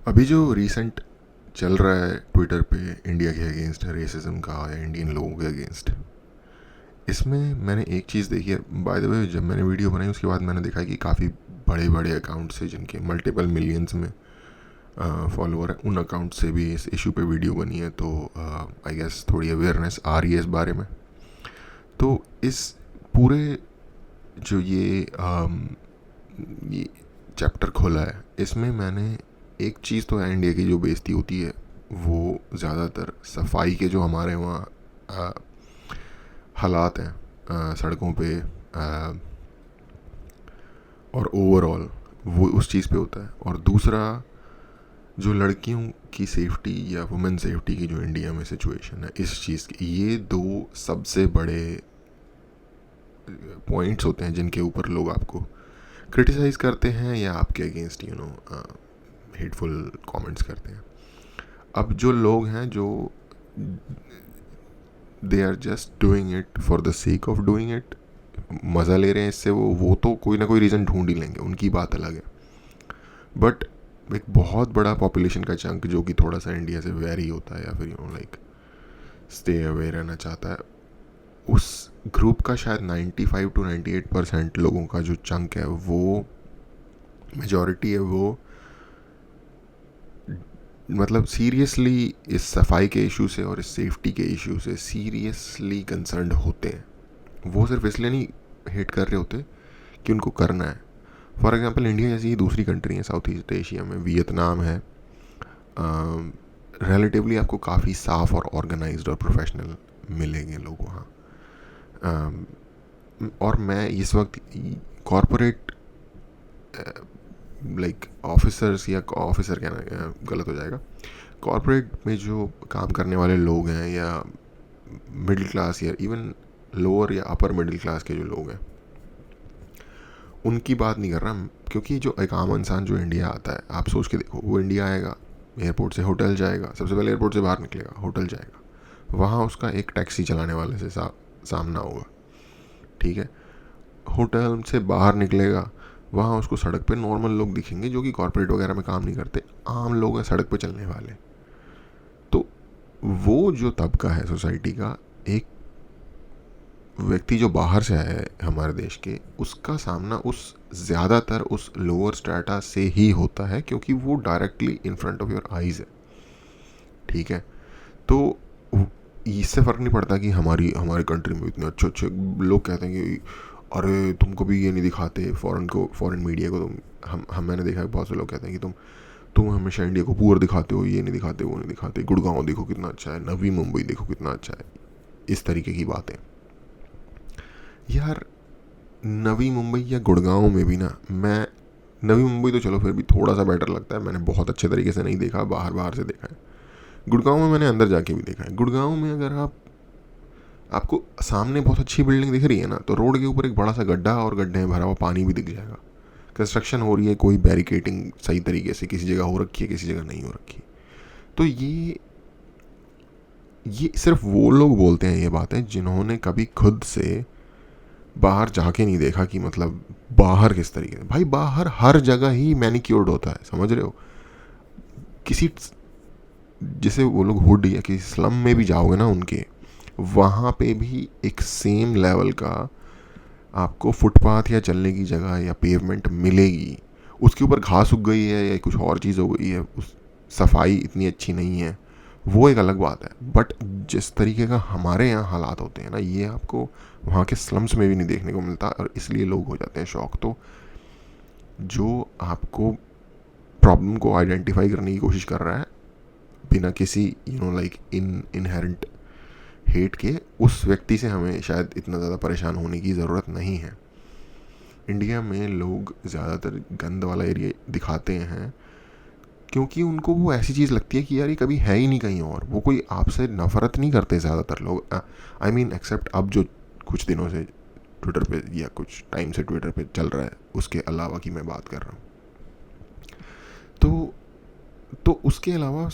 अभी जो रीसेंट चल रहा है ट्विटर पे इंडिया के अगेंस्ट रेसिज्म का या इंडियन लोगों के अगेंस्ट, इसमें मैंने एक चीज़ देखी है। बाय द वे, जब मैंने वीडियो बनाई उसके बाद मैंने देखा कि काफ़ी बड़े बड़े अकाउंट से जिनके मल्टीपल मिलियंस में फॉलोअर हैं, उन अकाउंट से भी इस इशू पे वीडियो बनी है। तो आई गेस थोड़ी अवेयरनेस आ रही है इस बारे में। तो इस पूरे जो ये चैप्टर खोला है, इसमें मैंने एक चीज़ तो है, इंडिया की जो बेइज्जती होती है वो ज़्यादातर सफाई के जो हमारे वहाँ हालात हैं सड़कों पे, और ओवरऑल वो उस चीज़ पे होता है। और दूसरा, जो लड़कियों की सेफ्टी या वुमेन सेफ्टी की जो इंडिया में सिचुएशन है इस चीज़ की, ये दो सबसे बड़े पॉइंट्स होते हैं जिनके ऊपर लोग आपको क्रिटिसाइज़ करते हैं या आपके अगेंस्ट हेटफुल कमेंट्स करते हैं। अब जो लोग हैं जो they are just doing it for the sake of doing it, मज़ा ले रहे हैं इससे, वो तो कोई ना कोई रीज़न ढूंढ ही लेंगे, उनकी बात अलग है। बट एक बहुत बड़ा पॉपुलेशन का चंक जो कि थोड़ा सा इंडिया से वेरी होता है या फिर लाइक स्टे अवे रहना चाहता है, उस ग्रुप का शायद 95 to 98% लोगों का जो चंक है, वो मेजॉरिटी है, वो मतलब सीरियसली इस सफाई के इशू से और इस सेफ्टी के इशू से सीरियसली कंसर्न्ड होते हैं। वो सिर्फ इसलिए नहीं हेट कर रहे होते कि उनको करना है। फॉर एग्जांपल, इंडिया जैसी ही दूसरी कंट्री है साउथ ईस्ट एशिया में, वियतनाम है, रिलेटिवली आपको काफ़ी साफ़ और ऑर्गेनाइज्ड और प्रोफेशनल मिलेंगे लोग वहाँ। और मैं इस वक्त कॉरपोरेट लाइक ऑफिसर्स, या ऑफिसर कहना गलत हो जाएगा, कॉरपोरेट में जो काम करने वाले लोग हैं या मिडिल क्लास या इवन लोअर या अपर मिडिल क्लास के जो लोग हैं, उनकी बात नहीं कर रहा। क्योंकि जो एक आम इंसान जो इंडिया आता है, आप सोच के देखो, वो इंडिया आएगा, एयरपोर्ट से होटल जाएगा, सबसे पहले एयरपोर्ट से बाहर निकलेगा, होटल जाएगा, वहाँ उसका एक टैक्सी चलाने वाले से सामना होगा, ठीक है। होटल से बाहर निकलेगा, वहाँ उसको सड़क पे नॉर्मल लोग दिखेंगे जो कि कॉर्पोरेट वगैरह में काम नहीं करते, आम लोग हैं सड़क पे चलने वाले। तो वो जो तबका है सोसाइटी का, एक व्यक्ति जो बाहर से आया है हमारे देश के, उसका सामना उस ज़्यादातर उस लोअर स्ट्रेटा से ही होता है, क्योंकि वो directly in front of your eyes है, ठीक है। तो इससे फ़र्क नहीं पड़ता कि हमारी कंट्री में इतने अच्छे अच्छे लोग कहते हैं कि अरे तुमको भी ये नहीं दिखाते, फॉरेन मीडिया को हम मैंने देखा है बहुत से लोग कहते हैं कि तुम हमेशा इंडिया को पुअर दिखाते हो, ये नहीं दिखाते, वो नहीं दिखाते, गुड़गांव देखो कितना अच्छा है, नवी मुंबई देखो कितना अच्छा है, इस तरीके की बातें। यार, नवी मुंबई या गुड़गांव में भी ना, मैं नवी मुंबई तो चलो फिर भी थोड़ा सा बेटर लगता है, मैंने बहुत अच्छे तरीके से नहीं देखा, बाहर बाहर से देखा है। गुड़गांव में मैंने अंदर जाके भी देखा है। गुड़गांव में अगर आपको सामने बहुत अच्छी बिल्डिंग दिख रही है ना, तो रोड के ऊपर एक बड़ा सा गड्ढा और गड्ढे में भरा हुआ पानी भी दिख जाएगा। कंस्ट्रक्शन हो रही है, कोई बैरिकेटिंग सही तरीके से किसी जगह हो रखी है, किसी जगह नहीं हो रखी। तो ये सिर्फ वो लोग बोलते हैं ये बातें जिन्होंने कभी खुद से बाहर जाके नहीं देखा कि मतलब बाहर किस तरीके से। भाई, बाहर हर जगह ही मैनिक्योर्ड होता है, समझ रहे हो। किसी जैसे वो लोग हुड या किसी स्लम में भी जाओगे ना उनके, वहाँ पे भी एक सेम लेवल का आपको फुटपाथ या चलने की जगह या पेवमेंट मिलेगी। उसके ऊपर घास उग गई है या कुछ और चीज़ हो गई है, उस सफाई इतनी अच्छी नहीं है, वो एक अलग बात है। बट जिस तरीके का हमारे यहाँ हालात होते हैं ना, ये आपको वहाँ के स्लम्स में भी नहीं देखने को मिलता, और इसलिए लोग हो जाते हैं शौक। तो जो आपको प्रॉब्लम को आइडेंटिफाई करने की कोशिश कर रहा है बिना किसी लाइक इनहेरेंट हेट के, उस व्यक्ति से हमें शायद इतना ज़्यादा परेशान होने की ज़रूरत नहीं है। इंडिया में लोग ज़्यादातर गंद वाला एरिया दिखाते हैं क्योंकि उनको वो ऐसी चीज़ लगती है कि यार ये कभी है ही नहीं कहीं और। वो कोई आपसे नफ़रत नहीं करते ज़्यादातर लोग, आई मीन एक्सेप्ट अब जो कुछ दिनों से ट्विटर पे या कुछ टाइम से ट्विटर पे चल रहा है, उसके अलावा की मैं बात कर रहा हूँ। तो उसके अलावा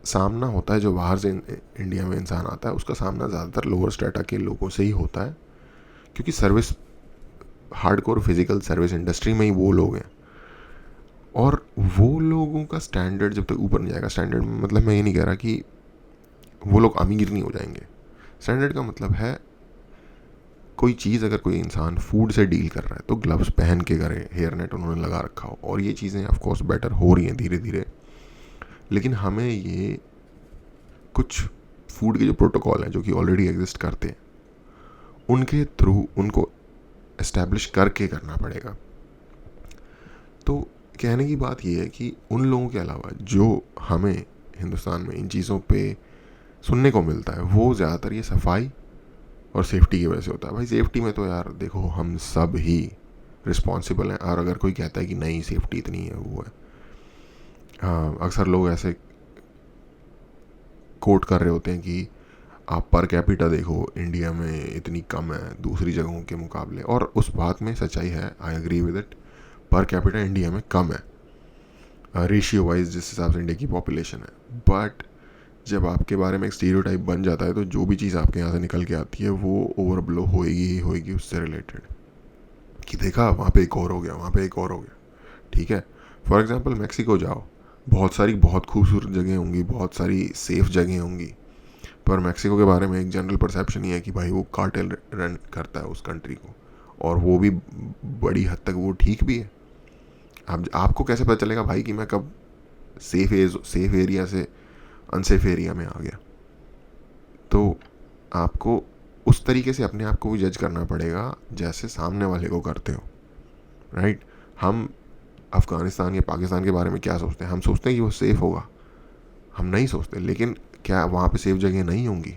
सामना होता है जो बाहर से इंडिया में इंसान आता है, उसका सामना ज़्यादातर लोअर स्ट्रेटा के लोगों से ही होता है, क्योंकि service, hardcore physical service industry में ही वो लोग हैं। और वो लोगों का स्टैंडर्ड जब तक ऊपर नहीं जाएगा, स्टैंडर्ड मतलब मैं ये नहीं कह रहा कि वो लोग अमीर नहीं हो जाएंगे, स्टैंडर्ड का मतलब है कोई चीज़, अगर कोई इंसान फूड से डील कर रहा है तो ग्लव्स पहन के करे, हेयर नेट उन्होंने लगा रखा हो, और ये चीज़ें ऑफ कोर्स बेटर हो रही हैं धीरे धीरे। लेकिन हमें ये कुछ फूड के जो प्रोटोकॉल हैं जो कि ऑलरेडी एग्जिस्ट करते हैं उनके थ्रू उनको एस्टैब्लिश करके करना पड़ेगा। तो कहने की बात यह है कि उन लोगों के अलावा जो हमें हिंदुस्तान में इन चीज़ों पे सुनने को मिलता है वो ज़्यादातर ये सफाई और सेफ्टी की वजह से होता है। भाई सेफ्टी में तो यार देखो हम सब ही रिस्पॉन्सिबल हैं, और अगर कोई कहता है कि नहीं सेफ्टी इतनी है वो है, हाँ अक्सर लोग ऐसे कोट कर रहे होते हैं कि आप पर कैपिटा देखो इंडिया में इतनी कम है दूसरी जगहों के मुकाबले, और उस बात में सच्चाई है, I agree with it, per capita India में कम है रेशियो वाइज जिस हिसाब से इंडिया की पॉपुलेशन है। बट जब आपके बारे में एक स्टीरियोटाइप बन जाता है तो जो भी चीज़ आपके यहाँ से निकल के आती है वो ओवरब्लो होएगी ही होएगी उससे रिलेटेड, कि देखा वहाँ पे एक और हो गया, वहाँ पे एक और हो गया। ठीक है, फॉर एग्जांपल मैक्सिको जाओ, बहुत सारी बहुत खूबसूरत जगह होंगी, बहुत सारी सेफ जगह होंगी, पर मैक्सिको के बारे में एक जनरल परसेप्शन ये है कि भाई वो कार्टेल रन करता है उस कंट्री को, और वो भी बड़ी हद तक वो ठीक भी है। अब आपको कैसे पता चलेगा भाई कि मैं कब सेफ एरिया से अनसेफ एरिया में आ गया? तो आपको उस तरीके से अपने आप को भी जज करना पड़ेगा जैसे सामने वाले को करते हो, राइट? हम अफ़गानिस्तान या पाकिस्तान के बारे में क्या सोचते हैं? हम सोचते हैं कि वो सेफ़ होगा, हम नहीं सोचते। लेकिन क्या वहाँ पे सेफ जगह नहीं होंगी?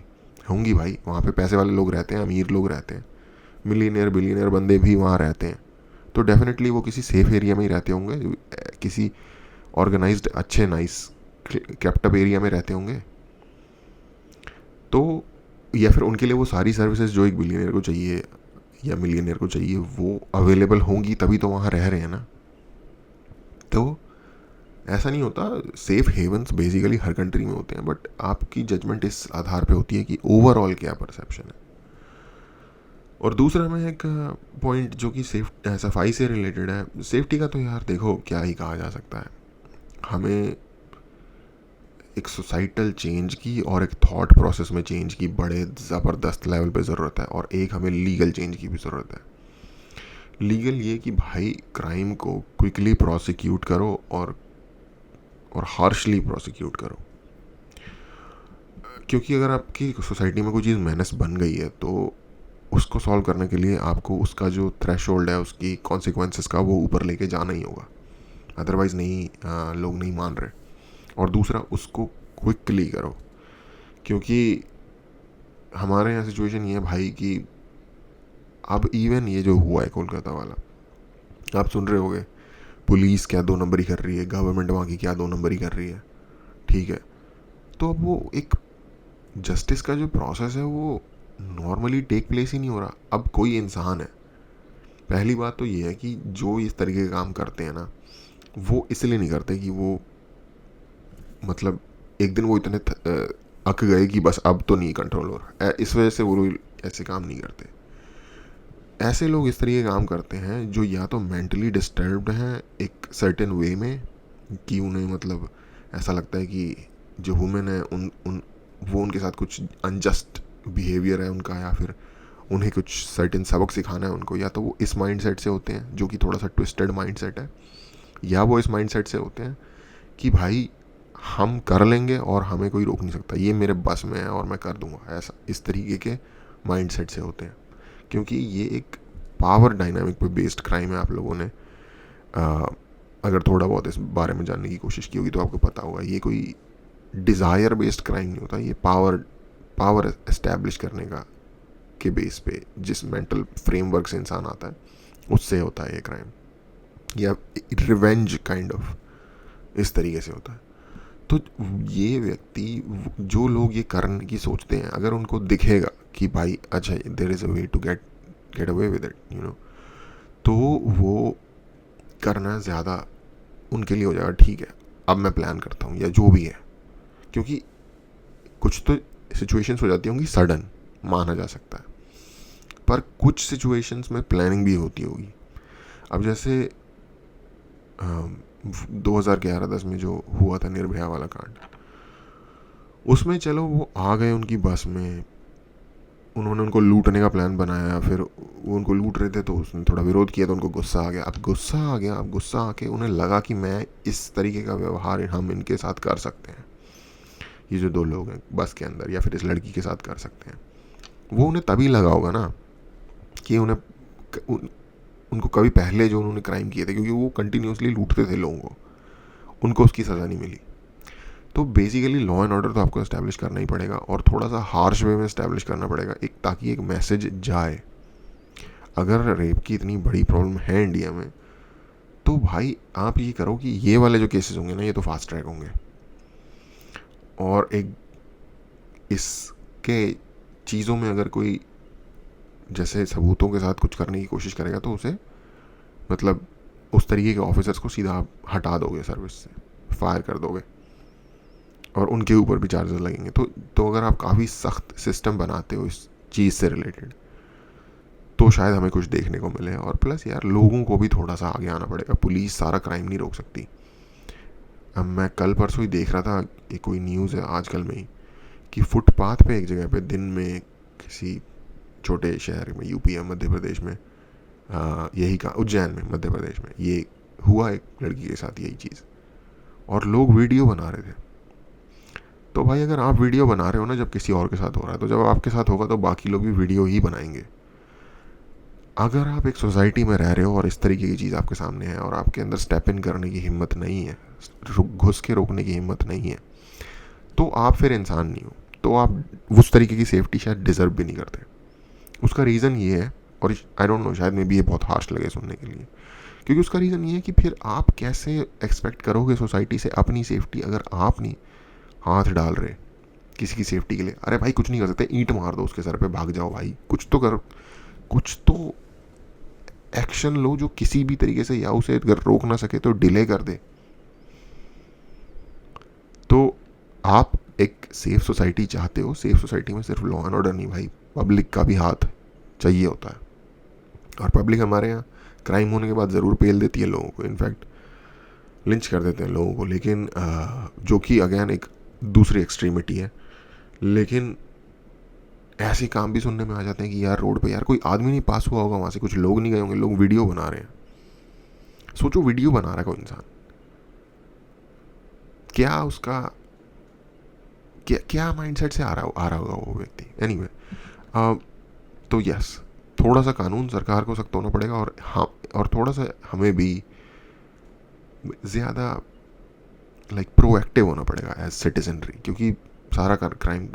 होंगी भाई, वहाँ पे पैसे वाले लोग रहते हैं, अमीर लोग रहते हैं, मिलीनियर बिलीनियर बंदे भी वहाँ रहते हैं, तो डेफिनेटली वो किसी सेफ एरिया में ही रहते होंगे, किसी ऑर्गेनाइज्ड अच्छे नाइस कैप्टअप एरिया में रहते होंगे। तो या फिर उनके लिए वो सारी सर्विसेज जो एक बिलियनियर को चाहिए या मिलियनियर को चाहिए वो अवेलेबल होंगी, तभी तो वहाँ रह रहे हैं ना। तो ऐसा नहीं होता, सेफ हेवंस बेसिकली हर कंट्री में होते हैं, बट आपकी जजमेंट इस आधार पे होती है कि ओवरऑल क्या परसेप्शन है। और दूसरा मैं एक पॉइंट जो कि सफाई से रिलेटेड है, सेफ्टी का तो यार देखो क्या ही कहा जा सकता है। हमें एक सोसाइटल चेंज की और एक थॉट प्रोसेस में चेंज की बड़े ज़बरदस्त लेवल पे ज़रूरत है, और एक हमें लीगल चेंज की भी ज़रूरत है। लीगल ये कि भाई क्राइम को क्विकली प्रोसिक्यूट करो और हार्शली प्रोसिक्यूट करो, क्योंकि अगर आपकी सोसाइटी में कोई चीज़ मेनस बन गई है तो उसको सॉल्व करने के लिए आपको उसका जो थ्रेशोल्ड है, उसकी कॉन्सिक्वेंसेस का, वो ऊपर लेके जाना ही होगा, अदरवाइज़ नहीं लोग नहीं मान रहे। और दूसरा उसको क्विकली करो, क्योंकि हमारे यहाँ सिचुएशन ये है भाई कि अब इवन ये जो हुआ है कोलकाता वाला, आप सुन रहे होगे पुलिस क्या दो नंबरी कर रही है, गवर्नमेंट वहाँ की क्या दो नंबरी कर रही है, ठीक है। तो अब वो एक जस्टिस का जो प्रोसेस है वो नॉर्मली टेक प्लेस ही नहीं हो रहा। अब कोई इंसान है, पहली बात तो ये है कि जो इस तरीके के काम करते हैं ना, वो इसलिए नहीं करते कि वो मतलब एक दिन वो इतने अक गए कि बस अब तो नहीं कंट्रोल हो रहा, इस वजह से वो लोग ऐसे काम नहीं करते। ऐसे लोग इस तरीके काम करते हैं जो या तो मेंटली डिस्टर्ब्ड हैं एक सर्टेन वे में, कि उन्हें मतलब ऐसा लगता है कि जो वुमेन है उन वो उनके साथ कुछ अनजस्ट बिहेवियर है उनका, या फिर उन्हें कुछ सर्टेन सबक सिखाना है उनको, या तो वो इस माइंडसेट से होते हैं जो कि थोड़ा सा ट्विस्टेड माइंडसेट है, या वो इस माइंडसेट से होते हैं कि भाई हम कर लेंगे और हमें कोई रोक नहीं सकता, ये मेरे बस में है और मैं कर दूंगा, ऐसा इस तरीके के माइंडसेट से होते हैं। क्योंकि ये एक पावर डायनामिक पे बेस्ड क्राइम है। आप लोगों ने अगर थोड़ा बहुत इस बारे में जानने की कोशिश की होगी तो आपको पता होगा, ये कोई डिज़ायर बेस्ड क्राइम नहीं होता, ये पावर एस्टैब्लिश करने का के बेस पे जिस मेंटल फ्रेमवर्क से इंसान आता है उससे होता है ये क्राइम, या रिवेंज काइंड ऑफ इस तरीके से होता है। तो ये व्यक्ति, जो लोग ये करने की सोचते हैं, अगर उनको दिखेगा कि भाई अच्छा there is a way to get away with it, you know, तो वो करना ज़्यादा उनके लिए हो जाएगा। ठीक है, अब मैं प्लान करता हूँ या जो भी है, क्योंकि कुछ तो सिचुएशंस हो जाती होंगी सडन, माना जा सकता है, पर कुछ सिचुएशंस में प्लानिंग भी होती होगी। अब जैसे 2011-10 में जो हुआ था निर्भया वाला कांड, उसमें चलो वो आ गए उनकी बस में, उन्होंने उनको लूटने का प्लान बनाया, फिर वो उनको लूट रहे थे तो उसने थोड़ा विरोध किया तो उनको गुस्सा आ गया। अब गुस्सा आके उन्हें लगा कि मैं इस तरीके का व्यवहार हम इनके साथ कर सकते हैं, ये जो 2 लोग हैं बस के अंदर, या फिर इस लड़की के साथ कर सकते हैं। वो उन्हें तभी लगा होगा ना कि उनको कभी पहले जो उन्होंने क्राइम किए थे, क्योंकि वो कंटिन्यूसली लूटते थे लोगों को, उनको उसकी सज़ा नहीं मिली। तो बेसिकली लॉ एंड ऑर्डर तो आपको इस्टेब्लिश करना ही पड़ेगा, और थोड़ा सा हार्श वे में इस्टेब्लिश करना पड़ेगा, एक ताकि एक मैसेज जाए। अगर रेप की इतनी बड़ी प्रॉब्लम है इंडिया में, तो भाई आप ये करो कि ये वाले जो केसेस होंगे ना, ये तो फास्ट ट्रैक होंगे, और एक इसके चीज़ों में अगर कोई जैसे सबूतों के साथ कुछ करने की कोशिश करेगा तो उसे मतलब उस तरीके के ऑफिसर्स को सीधा हटा दोगे सर्विस से, फायर कर दोगे, और उनके ऊपर भी चार्जेस लगेंगे। तो अगर आप काफ़ी सख्त सिस्टम बनाते हो इस चीज़ से रिलेटेड, तो शायद हमें कुछ देखने को मिले। और प्लस यार लोगों को भी थोड़ा सा आगे आना पड़ेगा, पुलिस सारा क्राइम नहीं रोक सकती। अब मैं कल परसों ही देख रहा था, ये कोई न्यूज़ है आजकल में ही, कि फुटपाथ पे एक जगह पे दिन में किसी छोटे शहर में, यूपी या मध्य प्रदेश में, यही का उज्जैन में मध्य प्रदेश में, ये हुआ एक लड़की के साथ यही चीज़, और लोग वीडियो बना रहे थे। तो भाई अगर आप वीडियो बना रहे हो ना जब किसी और के साथ हो रहा है, तो जब आपके साथ होगा तो बाकी लोग भी वीडियो ही बनाएंगे। अगर आप एक सोसाइटी में रह रहे हो और इस तरीके की चीज़ आपके सामने है और आपके अंदर स्टेप इन करने की हिम्मत नहीं है, घुस के रोकने की हिम्मत नहीं है, तो आप फिर इंसान नहीं हो, तो आप उस तरीके की सेफ्टी शायद डिज़र्व भी नहीं करते। उसका रीज़न ये है, और आई डोंट नो, शायद मे बी ये बहुत हार्श लगे सुनने के लिए, क्योंकि उसका रीज़न ये है कि फिर आप कैसे एक्सपेक्ट करोगे सोसाइटी से अपनी सेफ्टी, अगर आप नहीं हाथ डाल रहे किसी की सेफ्टी के लिए। अरे भाई कुछ नहीं कर सकते, ईंट मार दो उसके सर पे, भाग जाओ भाई, कुछ तो कर, कुछ तो एक्शन लो जो किसी भी तरीके से या उसे अगर रोक ना सके तो डिले कर दे। तो आप एक सेफ सोसाइटी चाहते हो, सेफ सोसाइटी में सिर्फ लॉ एंड ऑर्डर नहीं भाई, पब्लिक का भी हाथ चाहिए होता है। और पब्लिक हमारे यहाँ क्राइम होने के बाद ज़रूर पेल देती है लोगों को, इनफैक्ट लिंच कर देते हैं लोगों को, लेकिन जो कि अगेन एक दूसरी एक्सट्रीमिटी है। लेकिन ऐसे काम भी सुनने में आ जाते हैं कि यार रोड पे यार कोई आदमी नहीं पास हुआ होगा वहाँ से, कुछ लोग नहीं गए होंगे, लोग वीडियो बना रहे हैं। सोचो वीडियो बना रहा है कोई इंसान, क्या उसका क्या माइंडसेट से आ रहा होगा वो व्यक्ति। एनीवे, तो यस, थोड़ा सा कानून सरकार को सख्त होना पड़ेगा, और हाँ, और थोड़ा सा हमें भी ज़्यादा प्रोएक्टिव होना पड़ेगा एज सिटीजनरी, क्योंकि सारा क्राइम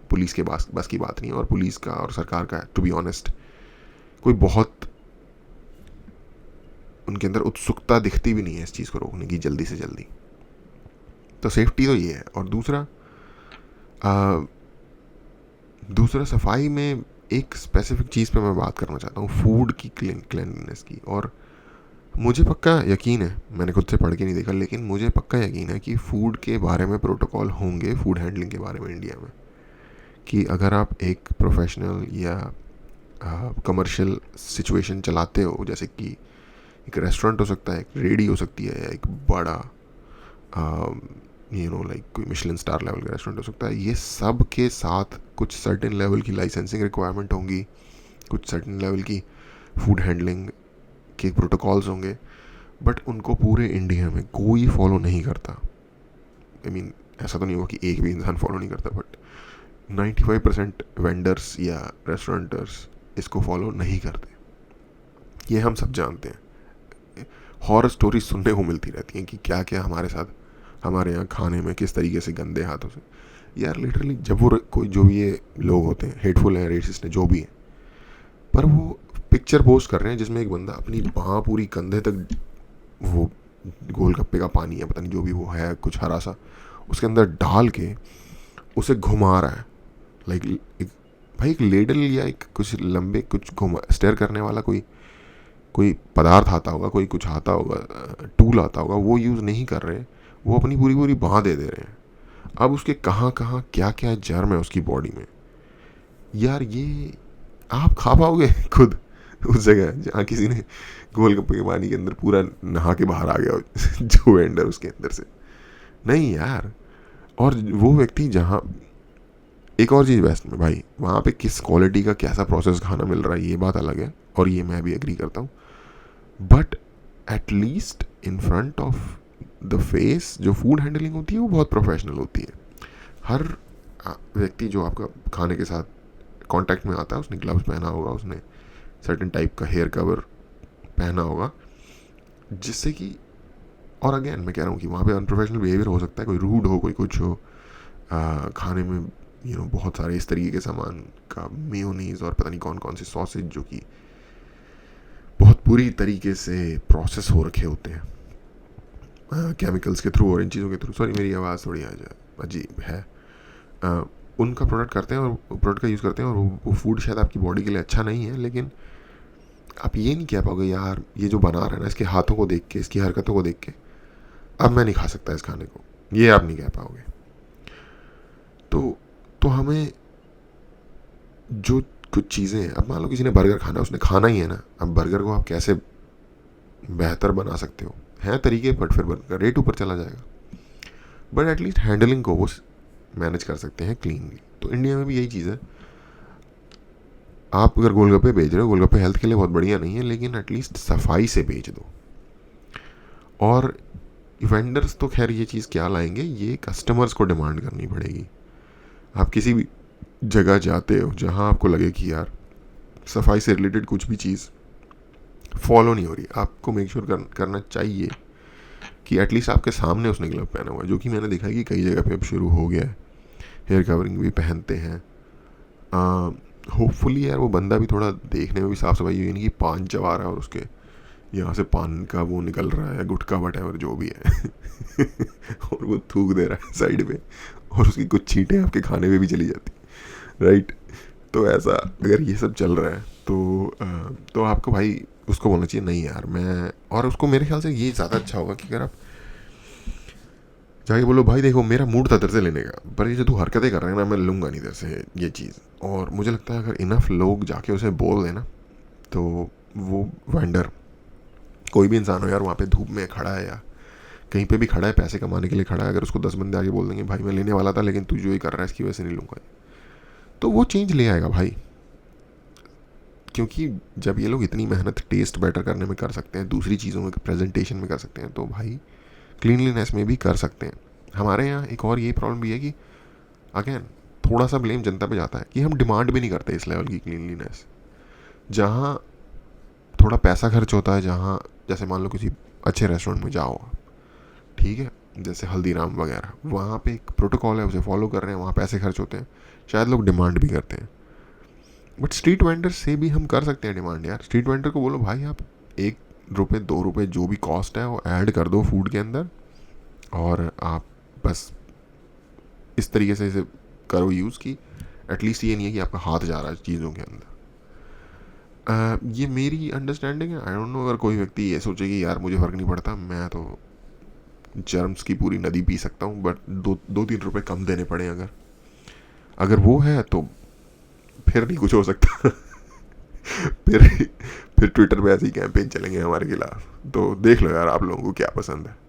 पुलिस के बस की बात नहीं है, और पुलिस का और सरकार का टू बी ऑनेस्ट कोई बहुत उनके अंदर उत्सुकता दिखती भी नहीं है इस चीज़ को रोकने की जल्दी से जल्दी। तो सेफ्टी तो ये है। और दूसरा सफाई में एक स्पेसिफिक चीज़ पे मैं बात करना चाहता हूँ, फूड की क्लीनलीनेस की। और मुझे पक्का यकीन है, मैंने खुद से पढ़ के नहीं देखा, लेकिन मुझे पक्का यकीन है कि फूड के बारे में प्रोटोकॉल होंगे, फूड हैंडलिंग के बारे में इंडिया में, कि अगर आप एक प्रोफेशनल या कमर्शियल सिचुएशन चलाते हो, जैसे कि एक रेस्टोरेंट हो सकता है, एक रेडी हो सकती है, या एक बड़ा कोई मिशेलिन स्टार लेवल का रेस्टोरेंट हो सकता है, ये सब के साथ कुछ सर्टेन लेवल की लाइसेंसिंग रिक्वायरमेंट होंगी, कुछ सर्टेन लेवल की फूड हैंडलिंग के प्रोटोकॉल्स होंगे, बट उनको पूरे इंडिया में कोई फॉलो नहीं करता। आई मीन ऐसा तो नहीं हुआ कि एक भी इंसान फॉलो नहीं करता, बट 95% वेंडर्स या रेस्टोरेंटर्स इसको फॉलो नहीं करते। ये हम सब जानते हैं, हॉरर स्टोरीज सुनने को मिलती रहती हैं कि क्या क्या हमारे साथ, हमारे यहाँ खाने में किस तरीके से गंदे हाथों से। यार लिटरली जब वो कोई जो भी ये लोग होते हैं, हेटफुल हैं, रेसिस्ट हैं, जो भी हैं, पर वो पिक्चर पोस्ट कर रहे हैं जिसमें एक बंदा अपनी बाँह पूरी कंधे तक वो गोलगप्पे का पानी है, पता नहीं जो भी वो है, कुछ हरा सा, उसके अंदर डाल के उसे घुमा रहा है। भाई एक लेडल या एक कुछ लंबे कुछ स्टेयर करने वाला कोई पदार्थ आता होगा, कोई कुछ आता होगा, टूल आता होगा, वो यूज़ नहीं कर रहे, वो अपनी पूरी पूरी बाँह दे रहे हैं। अब उसके कहाँ कहाँ क्या क्या जर्म है उसकी बॉडी में, यार ये आप खा पाओगे खुद? उस जगह जहाँ किसी ने गोलगप्पे के पानी के अंदर पूरा नहा के बाहर आ गया हो, जो वेंडर उसके अंदर से। नहीं यार। और वो व्यक्ति जहाँ, एक और चीज़ बेस्ट में भाई, वहाँ पे किस क्वालिटी का कैसा प्रोसेस खाना मिल रहा है ये बात अलग है, और ये मैं भी एग्री करता हूँ। But at least in front of the face जो फूड हैंडलिंग होती है वो बहुत प्रोफेशनल होती है। हर व्यक्ति जो आपका खाने के साथ कांटेक्ट में आता है उसने ग्लव्स पहना होगा, उसने सर्टेन टाइप का हेयर कवर पहना होगा, जिससे कि, और अगेन मैं कह रहा हूँ कि वहाँ पे अनप्रोफेशनल बिहेवियर हो सकता है, कोई रूड हो, कोई कुछ हो, खाने में बहुत सारे इस तरीके के सामान का मेयोनीज और पता नहीं कौन कौन से सॉसेज जो कि बहुत बुरी तरीके से प्रोसेस हो रखे होते हैं केमिकल्स के थ्रू और इन चीज़ों के थ्रू। सॉरी मेरी आवाज़ थोड़ी अजीब है। उनका प्रोडक्ट करते हैं और प्रोडक्ट का यूज़ करते हैं, और वो फूड शायद आपकी बॉडी के लिए अच्छा नहीं है, लेकिन आप ये नहीं कह पाओगे यार ये जो बना रहा है ना, इसके हाथों को देख के, इसकी हरकतों को देख के अब मैं नहीं खा सकता इस खाने को, ये आप नहीं कह पाओगे। तो हमें जो कुछ चीज़ें हैं, अब मान लो किसी ने बर्गर खाना, उसने खाना ही है ना, अब बर्गर को आप कैसे बेहतर बना सकते हो, हैं तरीके, बट फिर बर्गर रेट ऊपर चला जाएगा। बट एटलीस्ट हैंडलिंग को वो मैनेज कर सकते हैं क्लीनली। तो इंडिया में भी यही चीज़ है। आप अगर गोलगप्पे बेच रहे हो, गोलगप्पे हेल्थ के लिए बहुत बढ़िया नहीं है, लेकिन एटलीस्ट सफाई से बेच दो। और वेंडर्स तो खैर ये चीज़ क्या लाएंगे, ये कस्टमर्स को डिमांड करनी पड़ेगी। आप किसी भी जगह जाते हो जहाँ आपको लगे कि यार सफाई से रिलेटेड कुछ भी चीज़ फॉलो नहीं हो रही, आपको मेक श्योर करना चाहिए कि एटलीस्ट आपके सामने उसने ग्लव पहना हुआ है, जो कि मैंने देखा है कि कई जगह पे अब शुरू हो गया है। हेयर कवरिंग भी पहनते हैं। होपफुली यार वो बंदा भी थोड़ा देखने में भी साफ़ सफाई, ये नहीं कि पान चबा रहा है और उसके यहाँ से पान का वो निकल रहा है, गुटखा वटेवर जो भी है और वो थूक दे रहा है साइड में, और उसकी कुछ छींटें आपके खाने में भी चली जाती, राइट। तो ऐसा अगर ये सब चल रहा है तो आपको भाई उसको बोलना चाहिए नहीं यार मैं, और उसको मेरे ख्याल से ये ज़्यादा अच्छा होगा कि अगर आप जाके बोलो भाई देखो मेरा मूड था तेरे से लेने का, पर ये जो तू हरकतें कर रहे हैं ना मैं लूँगा नहीं तेरे से ये चीज़। और मुझे लगता है अगर इनफ लोग जाके उसे बोल देना, तो वो वेंडर, कोई भी इंसान हो यार, वहाँ पे धूप में खड़ा है या कहीं पे भी खड़ा है, पैसे कमाने के लिए खड़ा है, अगर उसको 10 बंदे आगे बोल देंगे भाई मैं लेने वाला था लेकिन तू जो ही कर रहा है इसकी वजह से नहीं लूँगा, तो वो चेंज ले आएगा भाई। क्योंकि जब ये लोग इतनी मेहनत टेस्ट बेटर करने में कर सकते हैं, दूसरी चीज़ों में प्रेजेंटेशन में कर सकते हैं, तो भाई क्लीनलीनेस में भी कर सकते हैं। हमारे यहाँ एक और ये प्रॉब्लम भी है कि अगेन थोड़ा सा ब्लेम जनता पे जाता है कि हम डिमांड भी नहीं करते इस लेवल की क्लीनलीनेस। जहाँ थोड़ा पैसा खर्च होता है, जहाँ जैसे मान लो किसी अच्छे रेस्टोरेंट में जाओ, ठीक है, जैसे हल्दीराम वगैरह, वहाँ पे एक प्रोटोकॉल है उसे फॉलो कर रहे हैं, वहाँ पैसे खर्च होते हैं, शायद लोग डिमांड भी करते हैं। बट स्ट्रीट वेंडर से भी हम कर सकते हैं डिमांड यार। स्ट्रीट वेंडर को बोलो भाई आप 1 रुपये 2 रुपये जो भी कॉस्ट है वो ऐड कर दो फूड के अंदर, और आप बस इस तरीके से इसे करो यूज़ की एटलीस्ट ये नहीं है कि आपका हाथ जा रहा है चीज़ों के अंदर। ये मेरी अंडरस्टैंडिंग है। आई डोंट नो, अगर कोई व्यक्ति ये सोचे कि यार मुझे फ़र्क नहीं पड़ता, मैं तो जर्म्स की पूरी नदी पी सकता हूँ, बट 2-3 रुपये कम देने पड़े, अगर वो है तो फिर नहीं कुछ हो सकता फिर ट्विटर पे ऐसे ही कैंपेन चलेंगे हमारे खिलाफ। तो देख लो यार आप लोगों को क्या पसंद है।